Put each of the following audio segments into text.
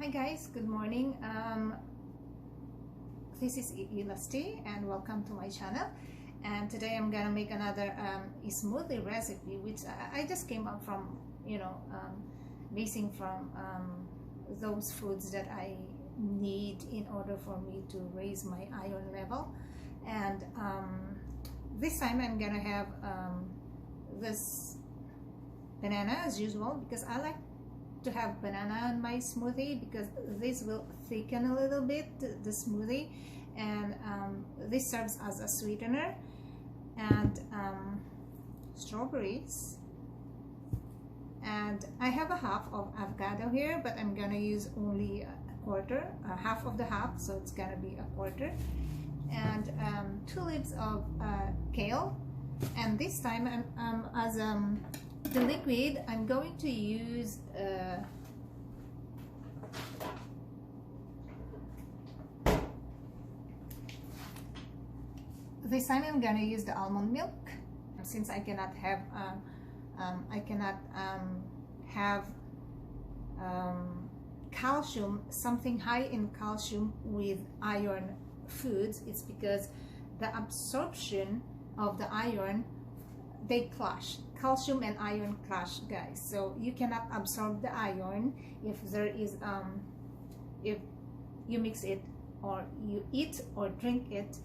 Hi guys, good morning. This is Yllas and welcome to my channel. And today I'm gonna make another smoothie recipe, which I just came up from, basing from those foods that I need in order for me to raise my iron level. And this time I'm gonna have this banana as usual, because I like to have banana in my smoothie because this will thicken a little bit the smoothie, and this serves as a sweetener. And strawberries, and I have a half of avocado here, but I'm gonna use only a quarter, half of the half, so it's gonna be a quarter. And 2 leaves of kale, and this time I'm as the liquid I'm going to use this time I'm gonna use the almond milk, since I cannot have calcium, something high in calcium with iron foods. It's because the absorption of the iron, they clash. Calcium and iron clash, guys, so you cannot absorb the iron if there is if you mix it or you eat or drink it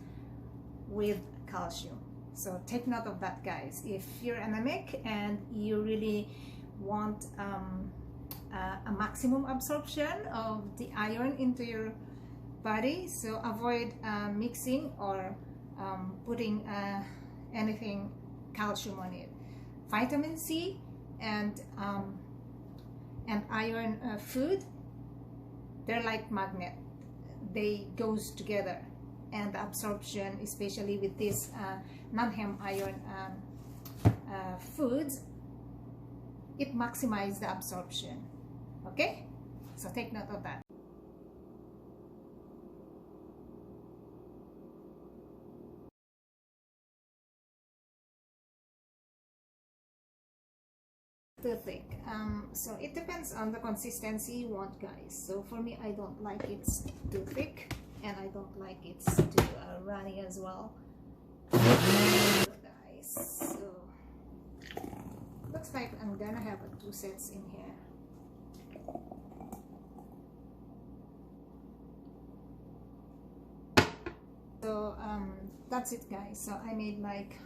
with calcium. So take note of that, guys. If you're anemic and you really want a maximum absorption of the iron into your body, so avoid mixing or putting anything calcium on it. Vitamin C and iron food, they're like magnet, they goes together, and the absorption, especially with this non-heme iron foods, it maximizes the absorption. Okay, so take note of that. Too thick, so it depends on the consistency you want, guys. So for me, I don't like it's too thick, and I don't like it's too runny as well, guys. So looks like I'm gonna have 2 sets in here. So that's it, guys. So I made like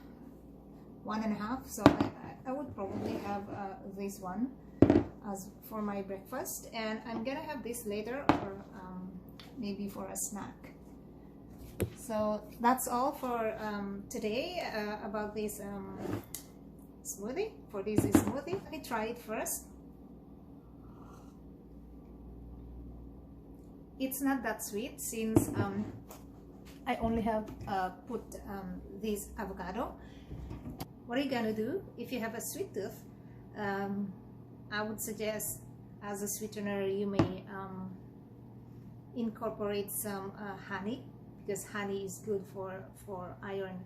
1.5, so I would probably have this one as for my breakfast, and I'm gonna have this later, or maybe for a snack. So that's all for today about this smoothie. For this smoothie, let me try it first. It's not that sweet, since I only have put this avocado. What are you gonna do if you have a sweet tooth? I would suggest as a sweetener you may incorporate some honey, because honey is good for iron,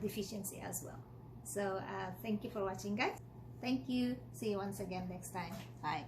deficiency as well. So thank you for watching, guys. Thank you. See you once again next time. Bye.